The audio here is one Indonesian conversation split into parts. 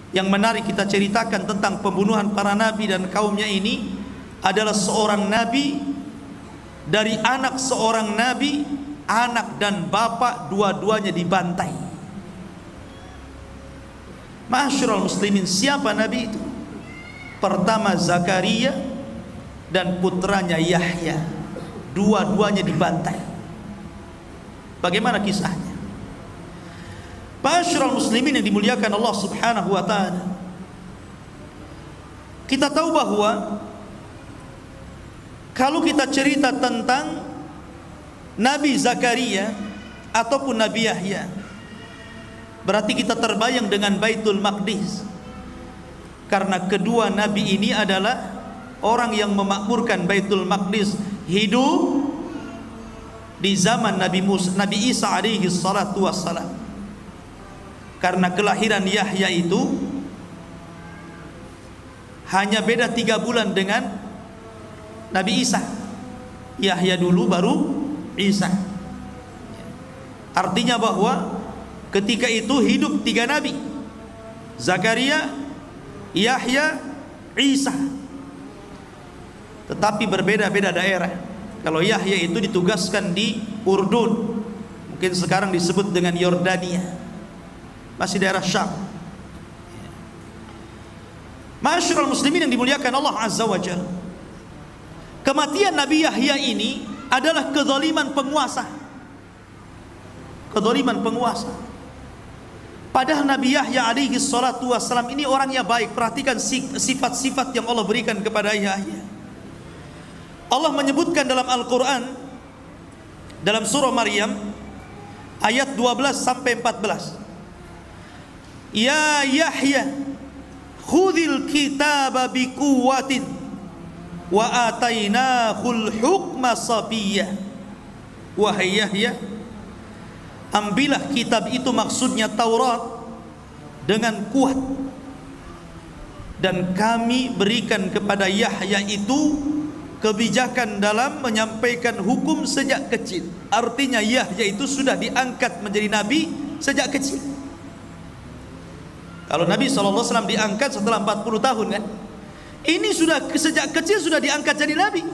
yang menarik kita ceritakan tentang pembunuhan para nabi dan kaumnya ini adalah seorang nabi dari anak seorang nabi, anak dan bapak dua-duanya dibantai. Ma'asyiral muslimin, siapa nabi itu? Pertama Zakaria dan putranya Yahya, dua-duanya dibantai. Bagaimana kisahnya? Ma'asyiral muslimin yang dimuliakan Allah Subhanahu wa taala, kita tahu bahwa kalau kita cerita tentang Nabi Zakaria ataupun Nabi Yahya, berarti kita terbayang dengan Baitul Maqdis, karena kedua nabi ini adalah orang yang memakmurkan Baitul Maqdis, hidup di zaman Nabi Isa alaihi salatu wassalam. Karena kelahiran Yahya itu hanya beda 3 bulan dengan Nabi Isa. Yahya dulu baru Isa. Artinya bahwa ketika itu hidup 3 nabi, Zakaria, Yahya, Isa. Tetapi berbeda-beda daerah. Kalau Yahya itu ditugaskan di Urdun, mungkin sekarang disebut dengan Yordania, masih daerah Syam. Ma'asyiral muslimin yang dimuliakan Allah Azza wa Jalla, kematian Nabi Yahya ini adalah kezaliman penguasa. Kezaliman penguasa. Padahal Nabi Yahya alaihi salatu wassalam ini orangnya baik. Perhatikan sifat-sifat yang Allah berikan kepada Yahya. Allah menyebutkan dalam Al-Quran, dalam surah Maryam ayat 12 sampai 14, Ya Yahya khudhil kitaba biquwwatin wa atainahul hukma sabiyya. Wahai Yahya, ambillah kitab itu, maksudnya Taurat, dengan kuat, dan kami berikan kepada Yahya itu kebijakan dalam menyampaikan hukum sejak kecil. Artinya Yahya itu sudah diangkat menjadi nabi sejak kecil. Kalau Nabi SAW diangkat setelah 40 tahun kan, ini sudah sejak kecil sudah diangkat jadi nabi.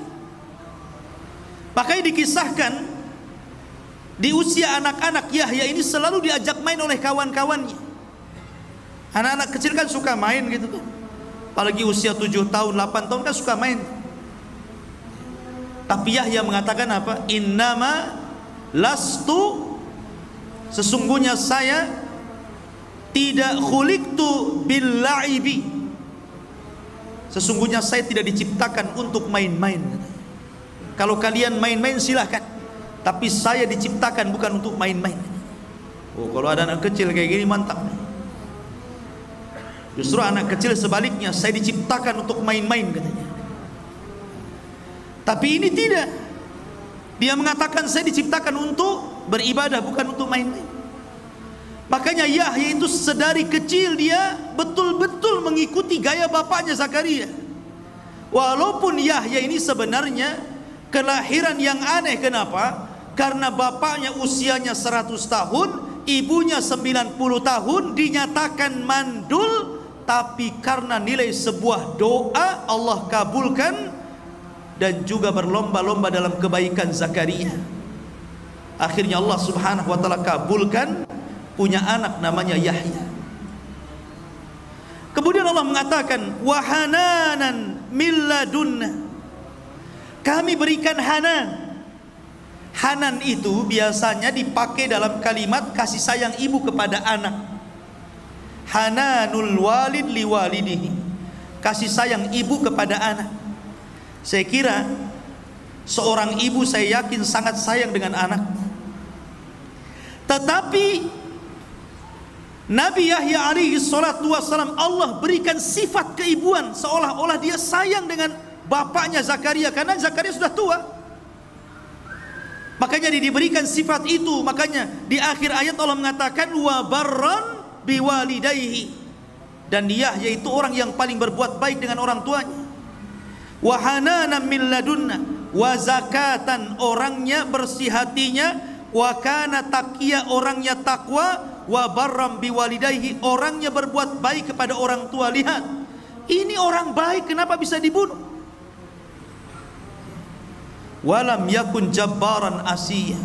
Makanya dikisahkan di usia anak-anak Yahya ini selalu diajak main oleh kawan-kawannya. Anak-anak kecil kan suka main gitu kan, apalagi usia 7 tahun 8 tahun kan suka main. Tapi Yahya mengatakan apa? Innama lastu, sesungguhnya saya tidak khuliqtu bil la'ibi, sesungguhnya saya tidak diciptakan untuk main-main. Kalau kalian main-main silahkan, tapi saya diciptakan bukan untuk main-main. Oh, kalau ada anak kecil kayak gini mantap. Justru anak kecil sebaliknya, saya diciptakan untuk main-main katanya. Tapi ini tidak. Dia mengatakan saya diciptakan untuk beribadah, bukan untuk main-main. Makanya Yahya itu sedari kecil dia betul-betul mengikuti gaya bapaknya Zakaria. Walaupun Yahya ini sebenarnya kelahiran yang aneh. Kenapa? Karena bapaknya usianya 100 tahun, ibunya 90 tahun, dinyatakan mandul. Tapi karena nilai sebuah doa, Allah kabulkan, dan juga berlomba-lomba dalam kebaikan Zakaria. Akhirnya Allah Subhanahu wa taala kabulkan, punya anak namanya Yahya. Kemudian Allah mengatakan wahananan milladunna, kami berikan hanan. Hanan itu biasanya dipakai dalam kalimat kasih sayang ibu kepada anak. Hananul walid liwalidihi, kasih sayang ibu kepada anak. Saya kira seorang ibu, saya yakin sangat sayang dengan anaknya. Tetapi Nabi Yahya alaihi salatu wassalam Allah berikan sifat keibuan, seolah-olah dia sayang dengan bapaknya Zakaria, karena Zakaria sudah tua. Makanya diberikan sifat itu. Makanya di akhir ayat Allah mengatakan wa barran biwalidayhi, dan Yahya itu orang yang paling berbuat baik dengan orang tuanya. Wa hananan min ladunna, wa zakatan, orangnya bersih hatinya, wa kana taqiyya, orangnya takwa, wa barram biwalidayhi, orangnya berbuat baik kepada orang tua. Lihat, ini orang baik, kenapa bisa dibunuh? Walam yakun jabbaran asiyah,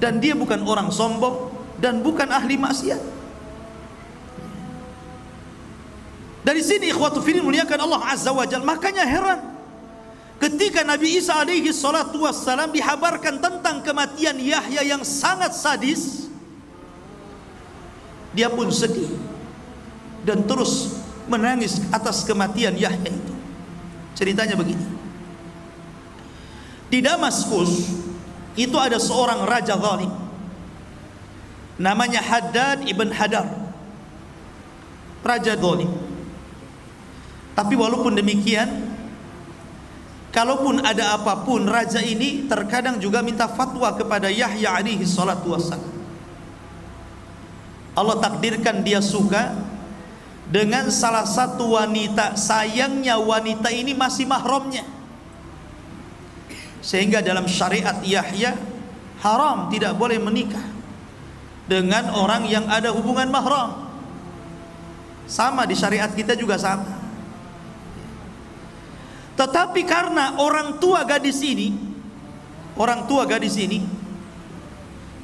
dan dia bukan orang sombong dan bukan ahli maksiat. Dari sini ikhwatu fillah muliakan Allah azza wa jalla. Makanya heran ketika Nabi Isa alaihi salatu wassalam dihabarkan tentang kematian Yahya yang sangat sadis, dia pun sedih dan terus menangis atas kematian Yahya itu. Ceritanya begini. Di Damaskus itu ada seorang raja zalim namanya Haddad ibn Hadar, raja zalim. Tapi walaupun demikian, kalaupun ada apapun, raja ini terkadang juga minta fatwa kepada Yahya alaihi salatu wassalam. Allah takdirkan dia suka dengan salah satu wanita. Sayangnya wanita ini masih mahramnya, sehingga dalam syariat Yahya haram, tidak boleh menikah dengan orang yang ada hubungan mahram. Sama di syariat kita juga sama. Tetapi karena orang tua gadis ini,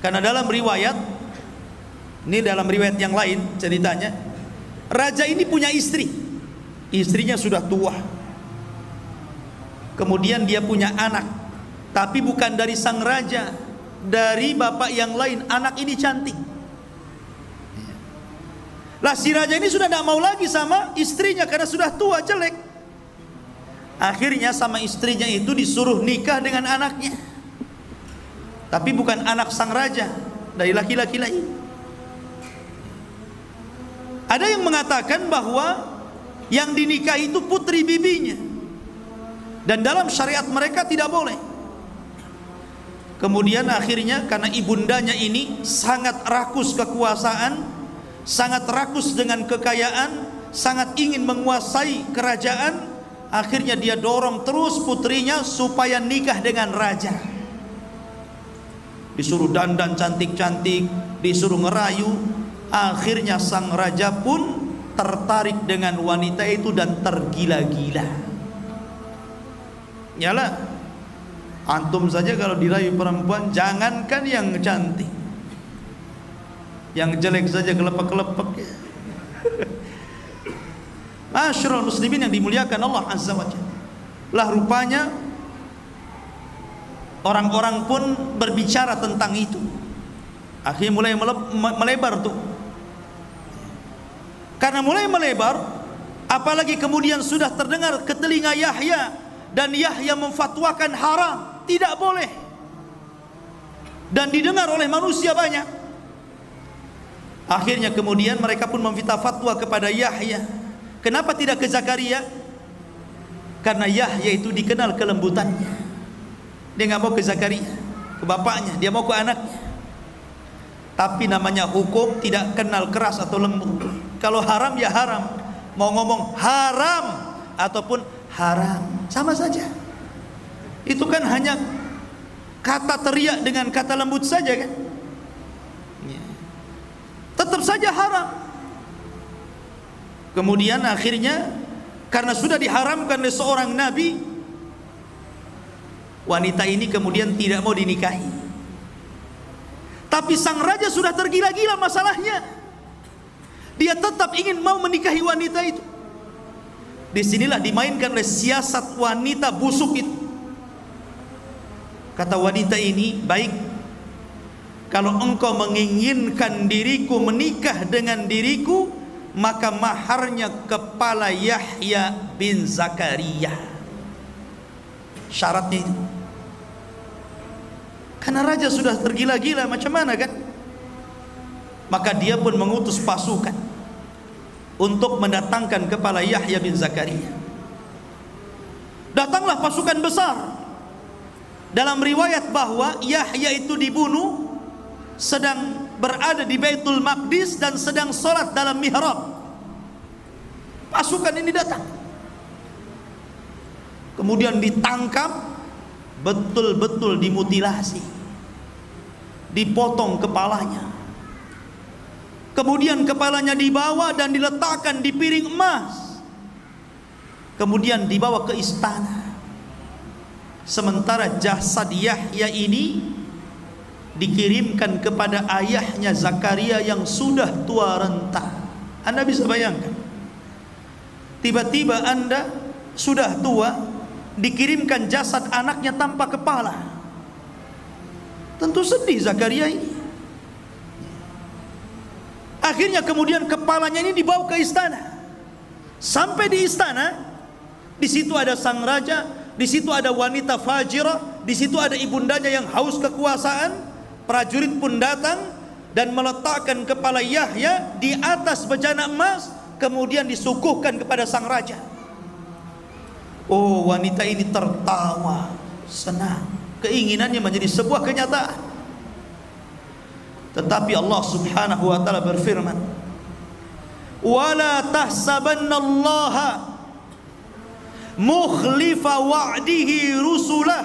karena dalam riwayat, ini dalam riwayat yang lain ceritanya, raja ini punya istri, istrinya sudah tua. Kemudian dia punya anak, tapi bukan dari sang raja, dari bapak yang lain. Anak ini cantik. Lah si raja ini sudah tidak mau lagi sama istrinya karena sudah tua, jelek. Akhirnya sama istrinya itu disuruh nikah dengan anaknya, tapi bukan anak sang raja, dari laki-laki lain. Ada yang mengatakan bahwa yang dinikahi itu putri bibinya, dan dalam syariat mereka tidak boleh. Kemudian akhirnya karena ibundanya ini sangat rakus kekuasaan, sangat rakus dengan kekayaan, sangat ingin menguasai kerajaan, akhirnya dia dorong terus putrinya supaya nikah dengan raja. Disuruh dandan cantik-cantik, disuruh ngerayu. Akhirnya sang raja pun tertarik dengan wanita itu dan tergila-gila. Nyala, antum saja kalau dirayu perempuan, jangankan yang cantik, yang jelek saja kelepek-kelepek. Masyarul muslimin yang dimuliakan Allah azza wa jalla. Lah rupanya orang-orang pun berbicara tentang itu. Akhirnya mulai melebar tuh. Karena mulai melebar, apalagi kemudian sudah terdengar ke telinga Yahya, dan Yahya memfatwakan haram, tidak boleh, dan didengar oleh manusia banyak. Akhirnya kemudian mereka pun meminta fatwa kepada Yahya. Kenapa tidak ke Zakaria? Karena Yahya itu dikenal kelembutannya. Dia nggak mau ke Zakaria, ke bapaknya, dia mau ke anaknya. Tapi namanya hukum tidak kenal keras atau lembut. Kalau haram ya haram, mau ngomong haram ataupun haram sama saja. Itu kan hanya kata teriak dengan kata lembut saja kan. Tetap saja haram. Kemudian akhirnya karena sudah diharamkan oleh seorang nabi, wanita ini kemudian tidak mau dinikahi. Tapi sang raja sudah tergila-gila masalahnya. Dia tetap ingin mau menikahi wanita itu. Disinilah dimainkan oleh siasat wanita busuk itu. Kata wanita ini, baik, kalau engkau menginginkan diriku menikah dengan diriku, maka maharnya kepala Yahya bin Zakaria. Syaratnya itu. Karena raja sudah tergila-gila, macam mana kan? Maka dia pun mengutus pasukan untuk mendatangkan kepala Yahya bin Zakaria. Datanglah pasukan besar. Dalam riwayat bahwa Yahya itu dibunuh sedang berada di Baitul Maqdis dan sedang sholat dalam mihrab. Pasukan ini datang, kemudian ditangkap, betul-betul dimutilasi, dipotong kepalanya. Kemudian kepalanya dibawa dan diletakkan di piring emas. Kemudian dibawa ke istana. Sementara jasad Yahya ini dikirimkan kepada ayahnya Zakaria yang sudah tua renta. Anda bisa bayangkan, tiba-tiba Anda sudah tua, dikirimkan jasad anaknya tanpa kepala. Tentu sedih Zakaria ini. Akhirnya kemudian kepalanya ini dibawa ke istana. Sampai di istana, di situ ada sang raja, di situ ada wanita fajirah, di situ ada ibundanya yang haus kekuasaan. Prajurit pun datang dan meletakkan kepala Yahya di atas bejana emas, kemudian disuguhkan kepada sang raja. Oh, wanita ini tertawa, senang, keinginannya menjadi sebuah kenyataan. Tetapi Allah Subhanahu wa taala berfirman, "Wala tahsabannallaha mukhlifa wa'dihi rusulah,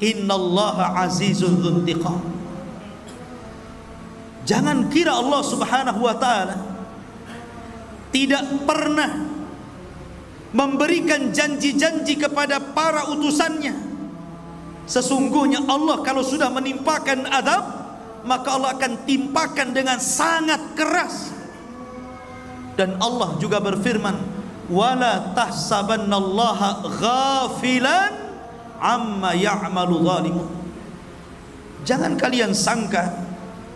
innallaha azizun dzuntiqam." Jangan kira Allah Subhanahu wa taala tidak pernah memberikan janji-janji kepada para utusannya. Sesungguhnya Allah kalau sudah menimpakan azab, maka Allah akan timpakan dengan sangat keras. Dan Allah juga berfirman, wala tahsabannallaha ghafilan amma ya'malu zalimun. Jangan kalian sangka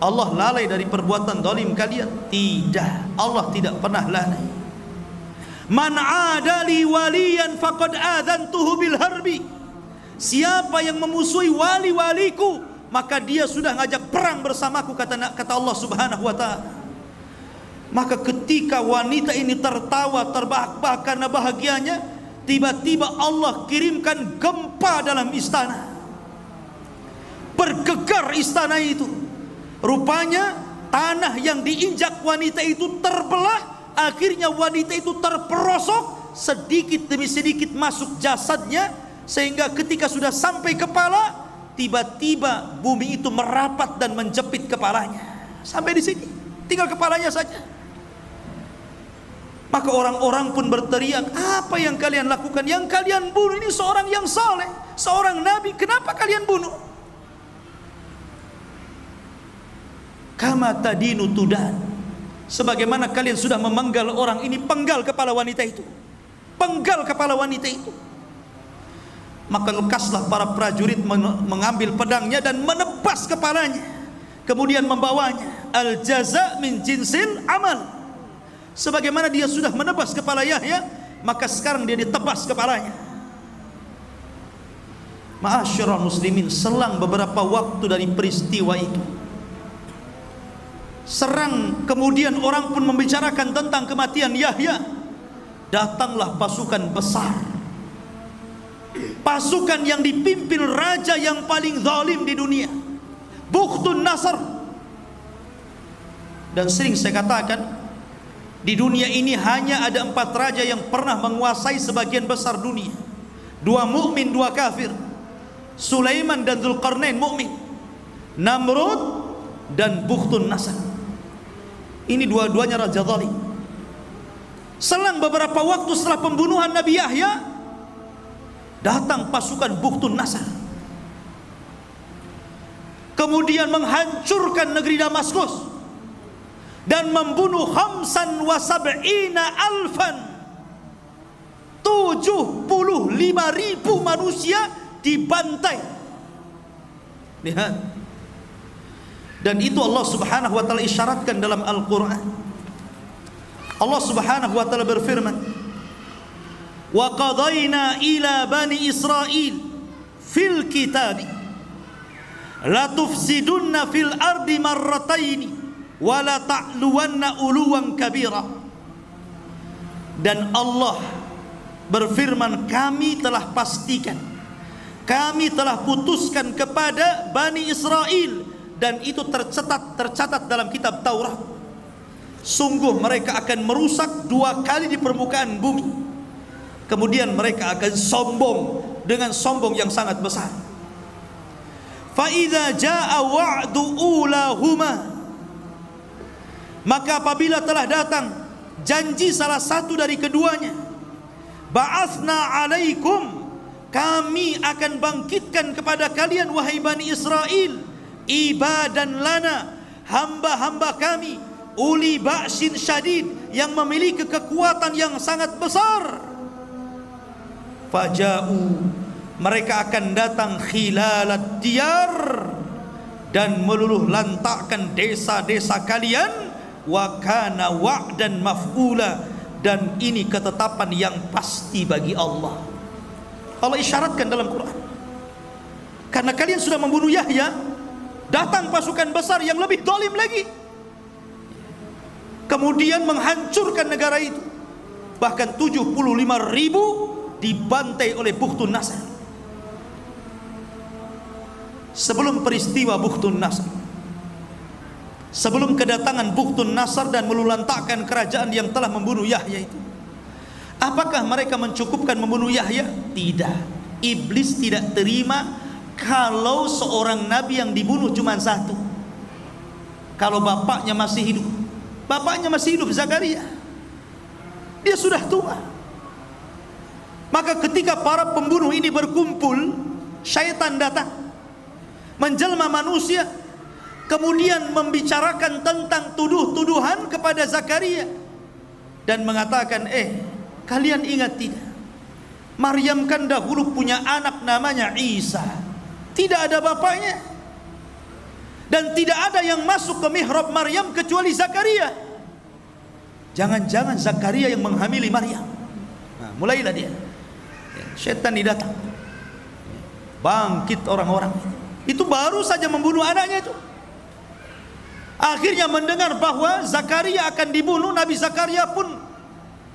Allah lalai dari perbuatan zalim kalian. Tidak, Allah tidak pernah lalai. Man adali waliyan faqad adzantuhu bil harbi. Siapa yang memusuhi wali-waliku, maka dia sudah ngajak perang bersamaku, kata Allah Subhanahu wa taala. Maka ketika wanita ini tertawa terbahak-bahak karena bahagianya, tiba-tiba Allah kirimkan gempa dalam istana. Bergegar istana itu. Rupanya tanah yang diinjak wanita itu terbelah, akhirnya wanita itu terperosok, sedikit demi sedikit masuk jasadnya, sehingga ketika sudah sampai kepala, tiba-tiba bumi itu merapat dan menjepit kepalanya. Sampai di sini, tinggal kepalanya saja. Maka orang-orang pun berteriak, apa yang kalian lakukan? Yang kalian bunuh ini seorang yang saleh, seorang nabi, kenapa kalian bunuh? Kama tadinu tudan. Sebagaimana kalian sudah memenggal orang ini, penggal kepala wanita itu. Penggal kepala wanita itu. Maka lekaslah para prajurit mengambil pedangnya dan menebas kepalanya, kemudian membawanya. Al jaza min jinsil amal. Sebagaimana dia sudah menebas kepala Yahya, maka sekarang dia ditebas kepalanya. Ma'asyiral muslimin, selang beberapa waktu dari peristiwa itu, kemudian orang pun membicarakan tentang kematian Yahya. Datanglah pasukan besar, pasukan yang dipimpin raja yang paling zalim di dunia, Bukhtun Nasr. Dan sering saya katakan, di dunia ini hanya ada 4 raja yang pernah menguasai sebagian besar dunia. 2 mukmin, 2 kafir. Sulaiman dan Dzulqarnain mukmin, Namrud dan Bukhtun Nasr. Ini dua-duanya raja zalim. Selang beberapa waktu setelah pembunuhan Nabi Yahya, datang pasukan Bukhtun Nasr, kemudian menghancurkan negeri Damaskus dan membunuh 75.000 manusia dibantai. Lihat. Dan itu Allah Subhanahu wa taala isyaratkan dalam Al-Qur'an. Allah Subhanahu wa taala berfirman, wa qadayna ila bani Israil fil kitabi la tufsidunna fil ardi marrataini wa la ta'luwanna uluwan kabira. Dan Allah berfirman, kami telah pastikan, kami telah putuskan kepada Bani Israel, dan itu tercatat dalam kitab Taurat, sungguh mereka akan merusak 2 kali di permukaan bumi. Kemudian mereka akan sombong dengan sombong yang sangat besar. Fa idza jaa wa'du ulahuma Maka apabila telah datang janji salah satu dari keduanya, ba'atsna alaikum, kami akan bangkitkan kepada kalian wahai Bani Israel, ibadan lana, hamba-hamba kami, uli ba'sin syadid, yang memiliki kekuatan yang sangat besar. Faja'u, mereka akan datang khilalad diyar, dan meluluh lantakkan desa-desa kalian. Wa kana wa'dan maf'ula, dan ini ketetapan yang pasti bagi Allah. Allah isyaratkan dalam Quran, karena kalian sudah membunuh Yahya, datang pasukan besar yang lebih zalim lagi, kemudian menghancurkan negara itu. Bahkan 75.000 dibantai oleh Bukhtun Nasr. Sebelum peristiwa Bukhtun Nasr, sebelum kedatangan Bukhtun Nasr dan melulantakkan kerajaan yang telah membunuh Yahya itu, apakah mereka mencukupkan membunuh Yahya? Tidak. Iblis tidak terima kalau seorang nabi yang dibunuh cuma satu. Kalau bapaknya masih hidup, bapaknya masih hidup, Zakaria, dia sudah tua. Maka ketika para pembunuh ini berkumpul, syaitan datang menjelma manusia, kemudian membicarakan tentang tuduh-tuduhan kepada Zakaria dan mengatakan, kalian ingat tidak, Maryam kan dahulu punya anak namanya Isa, tidak ada bapaknya, dan tidak ada yang masuk ke mihrab Maryam kecuali Zakaria. Jangan-jangan Zakaria yang menghamili Maryam. Nah, mulailah dia, syaitan datang, bangkit orang-orang itu baru saja membunuh anaknya itu. Akhirnya mendengar bahwa Zakaria akan dibunuh, Nabi Zakaria pun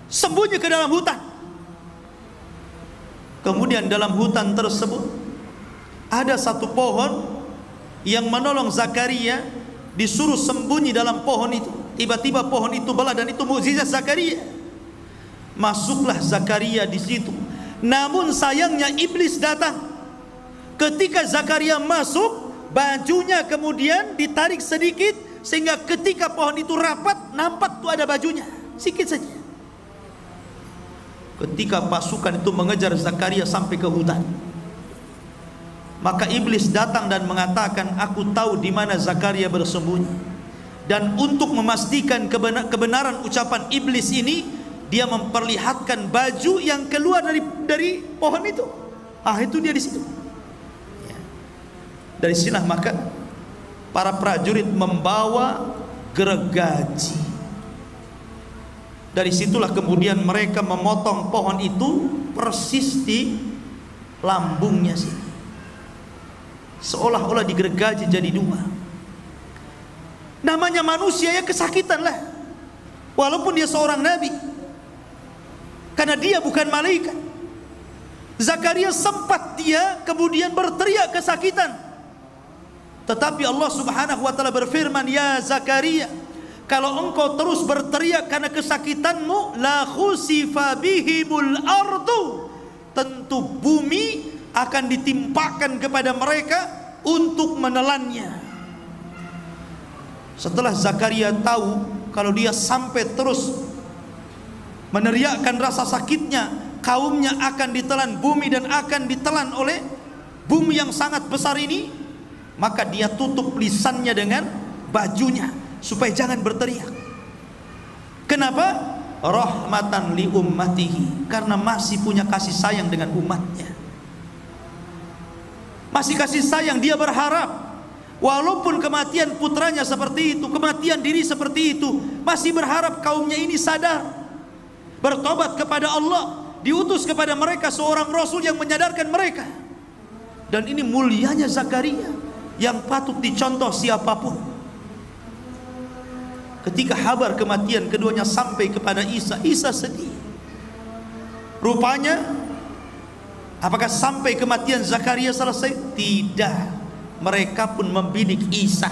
sembunyi ke dalam hutan. Kemudian dalam hutan tersebut ada satu pohon yang menolong Zakaria, disuruh sembunyi dalam pohon itu. Tiba-tiba pohon itu belah, dan itu mukjizat Zakaria. Masuklah Zakaria di situ. Namun sayangnya iblis datang. Ketika Zakaria masuk, bajunya kemudian ditarik sedikit, sehingga ketika pohon itu rapat, nampak tuh ada bajunya sedikit saja. Ketika pasukan itu mengejar Zakaria sampai ke hutan, maka iblis datang dan mengatakan, aku tahu di mana Zakaria bersembunyi. Dan untuk memastikan kebenaran ucapan iblis ini, dia memperlihatkan baju yang keluar dari pohon itu. Itu dia di situ. Dari sinilah maka para prajurit membawa gergaji. Dari situlah kemudian mereka memotong pohon itu persis di lambungnya sini, seolah-olah digergaji jadi dua. Namanya manusia ya kesakitan lah, walaupun dia seorang nabi, karena dia bukan malaikat. Zakaria sempat dia kemudian berteriak kesakitan, tetapi Allah Subhanahu wa taala berfirman, ya Zakaria, kalau engkau terus berteriak karena kesakitanmu, la khusifa bihimul ardu, tentu bumi akan ditimpakan kepada mereka untuk menelannya. Setelah Zakaria tahu kalau dia sampai terus meneriakkan rasa sakitnya, kaumnya akan ditelan bumi dan akan ditelan oleh bumi yang sangat besar ini, maka dia tutup lisannya dengan bajunya supaya jangan berteriak. Kenapa? Rahmatan li ummatihi, karena masih punya kasih sayang dengan umatnya. Masih kasih sayang, dia berharap walaupun kematian putranya seperti itu, kematian diri seperti itu, masih berharap kaumnya ini sadar, bertobat kepada Allah, diutus kepada mereka seorang rasul yang menyadarkan mereka. Dan ini mulianya Zakaria yang patut dicontoh siapapun. Ketika kabar kematian keduanya sampai kepada Isa, Isa sedih. Rupanya, apakah sampai kematian Zakaria selesai? Tidak, mereka pun membidik Isa.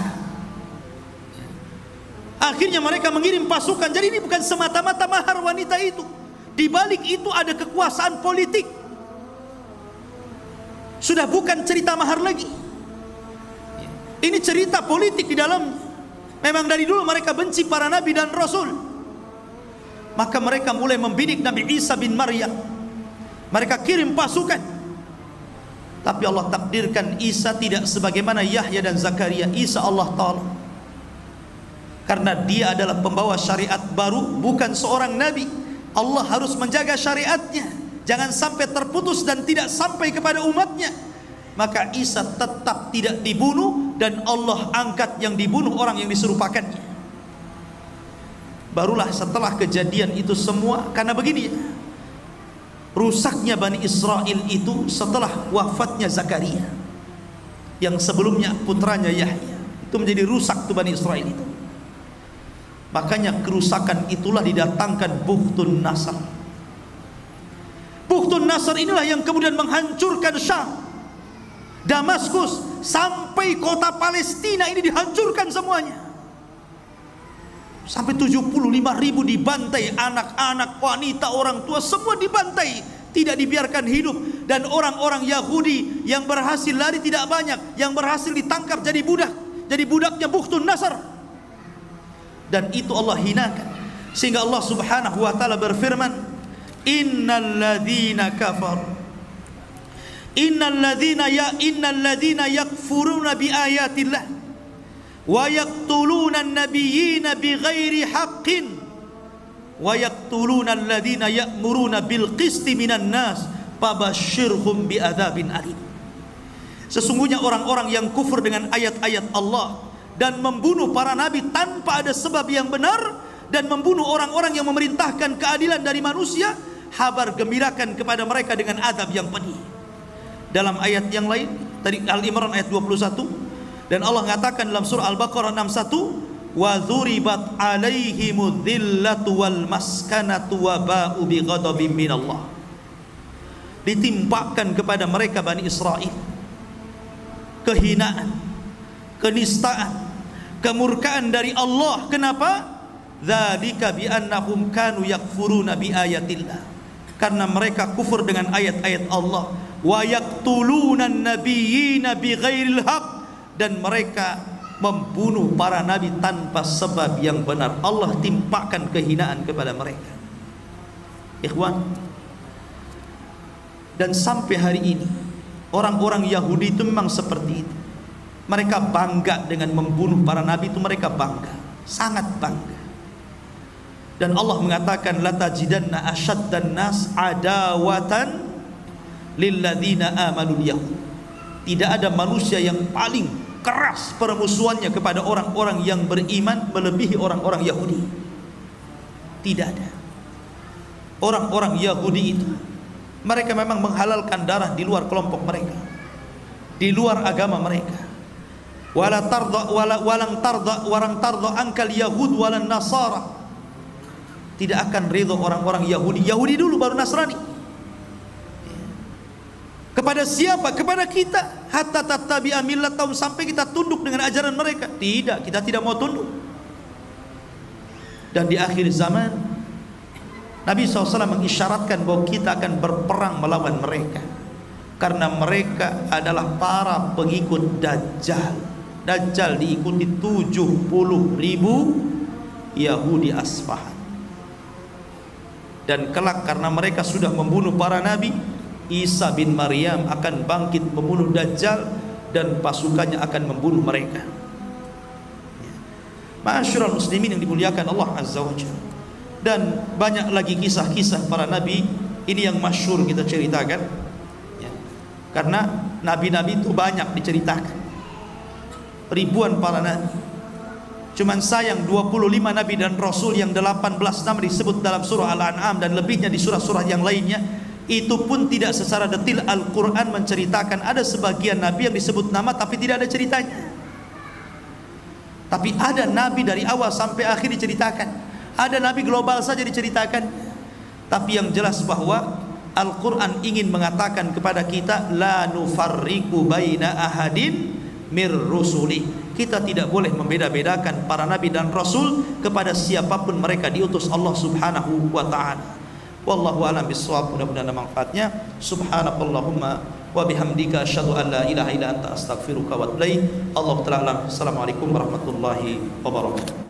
Akhirnya mereka mengirim pasukan. Jadi ini bukan semata-mata mahar wanita itu, di balik itu ada kekuasaan politik. Sudah bukan cerita mahar lagi, ini cerita politik di dalamnya. Memang dari dulu mereka benci para nabi dan rasul. Maka mereka mulai membidik Nabi Isa bin Maryam. Mereka kirim pasukan. Tapi Allah takdirkan Isa tidak sebagaimana Yahya dan Zakaria. Isa Allah tolong, karena dia adalah pembawa syariat baru, bukan seorang nabi. Allah harus menjaga syariatnya, jangan sampai terputus dan tidak sampai kepada umatnya. Maka Isa tetap tidak dibunuh, dan Allah angkat yang dibunuh orang yang diserupakannya. Barulah setelah kejadian itu semua, karena begini, rusaknya Bani Israel itu setelah wafatnya Zakaria, yang sebelumnya putranya Yahya. Itu menjadi rusak tuh Bani Israel itu. Makanya kerusakan itulah didatangkan Bukhtun Nasr. Bukhtun Nasr inilah yang kemudian menghancurkan Syam, Damaskus, sampai kota Palestina ini dihancurkan semuanya. Sampai 75.000 dibantai, anak-anak, wanita, orang tua semua dibantai, tidak dibiarkan hidup. Dan orang-orang Yahudi yang berhasil lari tidak banyak, yang berhasil ditangkap jadi budak, jadi budaknya Bukhtun Nasr. Dan itu Allah hinakan, sehingga Allah Subhanahu wa taala berfirman, innal ladzina yakfuruna bi ayatillah wa yaqtuluna an-nabiyyina bighairi haqqin wa yaqtuluna alladzina ya'muruna bil qisti minan nas fabashshirhum bi'adzabin alim. Sesungguhnya orang-orang yang kufur dengan ayat-ayat Allah dan membunuh para nabi tanpa ada sebab yang benar, dan membunuh orang-orang yang memerintahkan keadilan dari manusia, kabar gembirakan kepada mereka dengan azab yang pedih. Dalam ayat yang lain, tadi Al-Imran ayat 21, dan Allah mengatakan dalam surah Al-Baqarah 61, wa dzuribat alaihimudz dzillatu wal maskanatu wa ba'u bi ghadabin minallah. Ditimpakan kepada mereka Bani Israel kehinaan, kenistaan, kemurkaan dari Allah. Kenapa? Dzalika bi annahum kanu yakfuruna bi ayatillah, karena mereka kufur dengan ayat-ayat Allah. Wa yaqtuluna an-nabiyyina bighairil haqq, dan mereka membunuh para nabi tanpa sebab yang benar. Allah timpakan kehinaan kepada mereka, ikhwan. Dan sampai hari ini orang-orang Yahudi itu memang seperti itu. Mereka bangga dengan membunuh para nabi itu, mereka bangga, sangat bangga. Dan Allah mengatakan, latajidanna asyaddan nas adawatan lilladzina amanul yahud. Tidak ada manusia yang paling keras permusuhannya kepada orang-orang yang beriman melebihi orang-orang Yahudi. Tidak ada. Orang-orang Yahudi itu, mereka memang menghalalkan darah di luar kelompok mereka, di luar agama mereka. Walang tarda angkal yahud walan nasara. Tidak akan ridho orang-orang Yahudi. Yahudi dulu baru Nasrani. Kepada siapa? Kepada kita. Hatta tattabi'a millatahum, sampai kita tunduk dengan ajaran mereka. Tidak, kita tidak mau tunduk. Dan di akhir zaman Nabi SAW mengisyaratkan bahwa kita akan berperang melawan mereka, karena mereka adalah para pengikut Dajjal. Dajjal diikuti 70.000 Yahudi Asfahan. Dan kelak karena mereka sudah membunuh para nabi, Isa bin Maryam akan bangkit membunuh Dajjal, dan pasukannya akan membunuh mereka. Ma'asyiral muslimin yang dimuliakan Allah Azza wa Jalla. Dan banyak lagi kisah-kisah para nabi ini yang masyhur kita ceritakan, ya. Karena nabi-nabi itu banyak diceritakan, ribuan para nabi. Cuman sayang 25 nabi dan rasul yang 18 nama disebut dalam surah Al-An'am dan lebihnya di surah-surah yang lainnya, itu pun tidak secara detail Al-Quran menceritakan. Ada sebagian nabi yang disebut nama tapi tidak ada ceritanya. Tapi ada nabi dari awal sampai akhir diceritakan. Ada nabi global saja diceritakan. Tapi yang jelas bahwa Al-Quran ingin mengatakan kepada kita, la nufarriqu baina ahadin mir rusuli. Kita tidak boleh membeda-bedakan para nabi dan rasul kepada siapapun mereka diutus Allah Subhanahu wa ta'ala. Wallahu a'lam bishawab. Mudah-mudahan ada manfaatnya. Subhanakallahumma wa bihamdika asyhadu an la ilaha illa anta astaghfiruka wa atubu ilaik. Allahu ta'ala alam. Assalamualaikum warahmatullahi wabarakatuh.